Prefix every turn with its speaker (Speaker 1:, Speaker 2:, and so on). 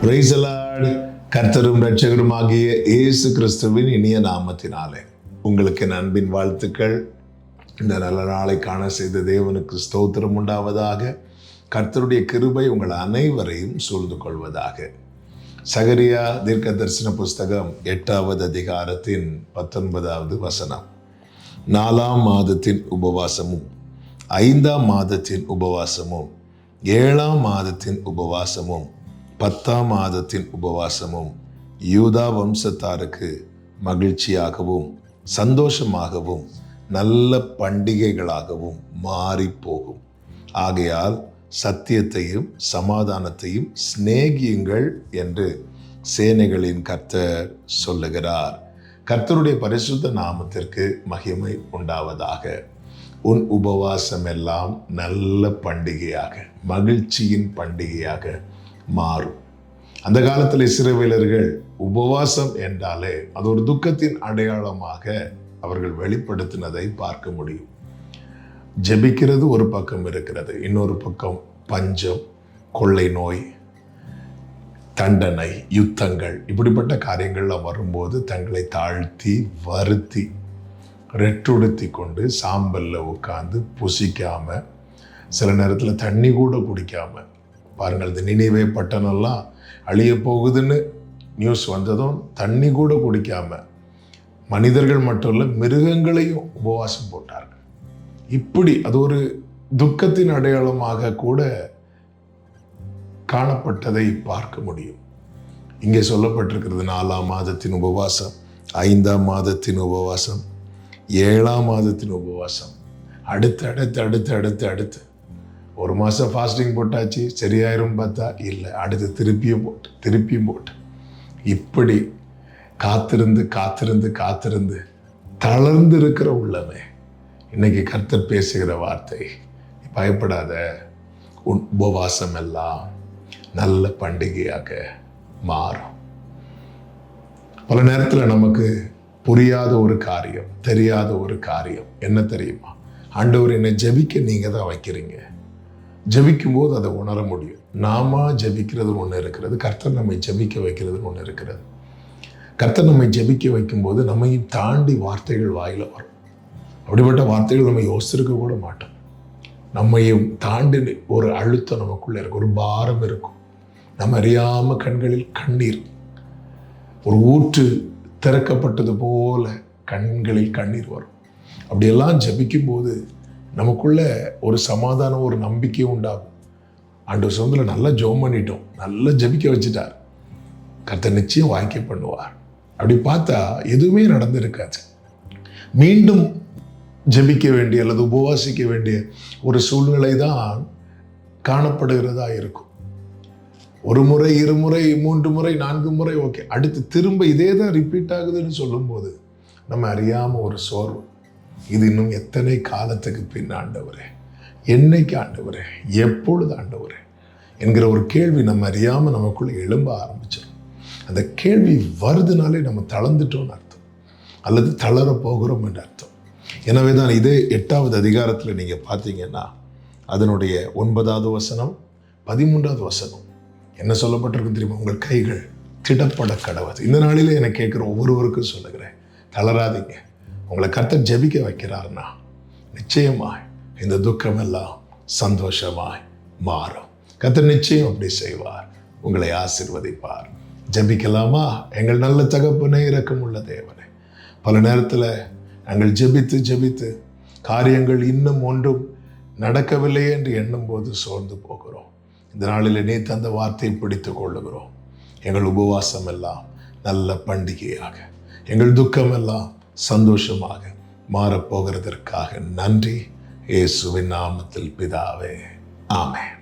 Speaker 1: Praise the Lord. கர்த்தரும் இரட்சகருமாகிய இயேசு கிறிஸ்துவின் இனிய நாமத்தினாலே உங்களுக்கு என் அன்பின் வாழ்த்துக்கள். இந்த நல்ல நாளை காண செய்த தேவனுக்கு ஸ்தோத்திரம் உண்டாவதாக. கர்த்தருடைய கிருபை உங்கள் அனைவரையும் சூழ்ந்து கொள்வதாக. சகரியா தீர்க்க தரிசன புஸ்தகம் 8வது அதிகாரத்தின் 19வது வசனம். 4ஆம் மாதத்தின் உபவாசமும் 5ஆம் மாதத்தின் உபவாசமும் 7ஆம் மாதத்தின் உபவாசமும் 10ஆம் மாதத்தின் உபவாசமும் யூதா வம்சத்தாருக்கு மகிழ்ச்சியாகவும் சந்தோஷமாகவும் நல்ல பண்டிகைகளாகவும் மாறி போகும். ஆகையால் சத்தியத்தையும் சமாதானத்தையும் சிநேகியுங்கள் என்று சேனைகளின் கர்த்தர் சொல்லுகிறார். கர்த்தருடைய பரிசுத்த நாமத்திற்கு மகிமை உண்டாவதாக. உன் உபவாசம் எல்லாம் நல்ல பண்டிகையாக, மகிழ்ச்சியின் பண்டிகையாக மாறும். அந்த காலத்தில் இஸ்ரவேலர்கள் உபவாசம் என்றாலே அது ஒரு துக்கத்தின் அடையாளமாக அவர்கள் வெளிப்படுத்தினதை பார்க்க முடியும். ஜெபிக்கிறது ஒரு பக்கம் இருக்கிறது, இன்னொரு பக்கம் பஞ்சம், கொள்ளை நோய், தண்டனை, யுத்தங்கள், இப்படிப்பட்ட காரியங்கள்லாம் வரும்போது தங்களை தாழ்த்தி வருத்தி ரெட்டுடுத்தி கொண்டு சாம்பல்ல உட்கார்ந்து புசிக்காம, சில நேரத்தில் தண்ணி கூட குடிக்காம, பாருங்கள், இந்த நினைவே பட்டணம்லாம் அழிய போகுதுன்னு நியூஸ் வந்ததும் தண்ணி கூட குடிக்காம மனிதர்கள் மட்டும் இல்லை, மிருகங்களையும் உபவாசம் போட்டார்கள். இப்படி அது ஒரு துக்கத்தின் அடையாளமாக கூட காணப்பட்டதை பார்க்க முடியும். இங்கே சொல்லப்பட்டிருக்கிறது 4ஆம் மாதத்தின் உபவாசம், 5ஆம் மாதத்தின் உபவாசம், 7ஆம் மாதத்தின் உபவாசம், அடுத்து அடுத்து அடுத்து அடுத்து அடுத்து ஒரு மாதம் ஃபாஸ்டிங் போட்டாச்சு, சரியாயிரும் பார்த்தா இல்லை, அடுத்து திருப்பியும் போட்டு இப்படி காத்திருந்து காத்திருந்து காத்திருந்து தளர்ந்து இருக்கிற உள்ளமே இன்னைக்கு கர்த்தர் பேசுகிற வார்த்தை, பயப்படாத, உன் உபவாசம் எல்லாம் நல்ல பண்டிகையாக மாறும். பல நேரத்தில் நமக்கு புரியாத ஒரு காரியம், தெரியாத ஒரு காரியம் என்ன தெரியுமா? ஆண்டவர் என்னை ஜெபிக்க நீங்கள் தான் வைக்கிறீங்க. ஜெபிக்கும் போது அதை உணர முடியும். நாம ஜெபிக்கிறது ஒன்று இருக்கிறது, கர்த்தர் நம்மை ஜெபிக்க வைக்கிறது ஒன்று இருக்கிறது. கர்த்தர் நம்மை ஜெபிக்க வைக்கும்போது நம்மையும் தாண்டி வார்த்தைகள் வாயில வரும். அப்படிப்பட்ட வார்த்தைகள் நம்ம யோசிச்சிருக்க கூட மாட்டோம். நம்மையும் தாண்டி ஒரு அழுத்தம் நமக்குள்ள இருக்கும், ஒரு பாரம் இருக்கும். நம்ம அறியாம கண்களில் கண்ணீர், ஒரு ஊற்று திறக்கப்பட்டது போல கண்களில் கண்ணீர் வரும். அப்படியெல்லாம் ஜெபிக்கும் போது நமக்குள்ள ஒரு சமாதானம், ஒரு நம்பிக்கையும் உண்டாகும். ஆண்டவர் சொந்தத்தில் நல்லா ஜெபம் பண்ணிட்டோம், நல்லா ஜெபிக்க வச்சுட்டார், கர்த்தர் நிச்சயம் வாய்க்க பண்ணுவார். அப்படி பார்த்தா எதுவுமே நடந்திருக்காது. மீண்டும் ஜெபிக்க வேண்டிய அல்லது உபவாசிக்க வேண்டிய ஒரு சூழ்நிலை தான் காணப்படுகிறதா இருக்கும். ஒரு முறை, 2 முறை, 3 முறை, 4 முறை, ஓகே, அடுத்து திரும்ப இதே தான் ரிப்பீட் ஆகுதுன்னு சொல்லும்போது நம்ம அறியாம ஒரு சோர்வு, இது இன்னும் எத்தனை காலத்துக்கு பின் ஆண்டவரே, என்னைக்கு ஆண்டவரே, எப்பொழுது ஆண்டவரே என்கிற ஒரு கேள்வி நம்ம அறியாமல் நமக்குள்ள எழும்ப ஆரம்பிச்சிடும். அந்த கேள்வி வருதுனாலே நம்ம தளர்ந்துட்டோம்னு அர்த்தம், அல்லது தளர போகிறோம் என்று அர்த்தம். எனவே தான் இதே 8வது அதிகாரத்தில் நீங்கள் பார்த்தீங்கன்னா அதனுடைய 9வது வசனம், 13வது வசனம் என்ன சொல்லப்பட்டிருக்கு தெரியுமா? உங்கள் கைகள் திடப்பட கடவுது. இந்த நாளில் என்னை கேட்குற ஒவ்வொருவருக்கும் சொல்லுகிறேன், தளராதீங்க. உங்களை கர்த்தர் ஜெபிக்க வைக்கிறார்னா நிச்சயமாய் இந்த துக்கமெல்லாம் சந்தோஷமாய் மாறும். கர்த்தர் நிச்சயம் அப்படி செய்வார், உங்களை ஆசீர்வதிப்பார். ஜெபிக்கலாமா? எங்கள் நல்ல தகப்பனே, இரக்கமுள்ள தேவனே, பல நேரத்தில் நாங்கள் ஜெபித்து காரியங்கள் இன்னும் ஒன்றும் நடக்கவில்லை என்று எண்ணும் போது சோர்ந்து போகிறோம். இந்த நாளில் நீ தந்த வார்த்தையை பிடித்து கொள்ளுகிறோம். எங்கள் உபவாசம் எல்லாம் நல்ல பண்டிகையாக, எங்கள் துக்கம் எல்லாம் சந்தோஷமாக மாறப்போகிறதற்காக நன்றி. இயேசுவின் நாமத்தில் பிதாவே, ஆமென்.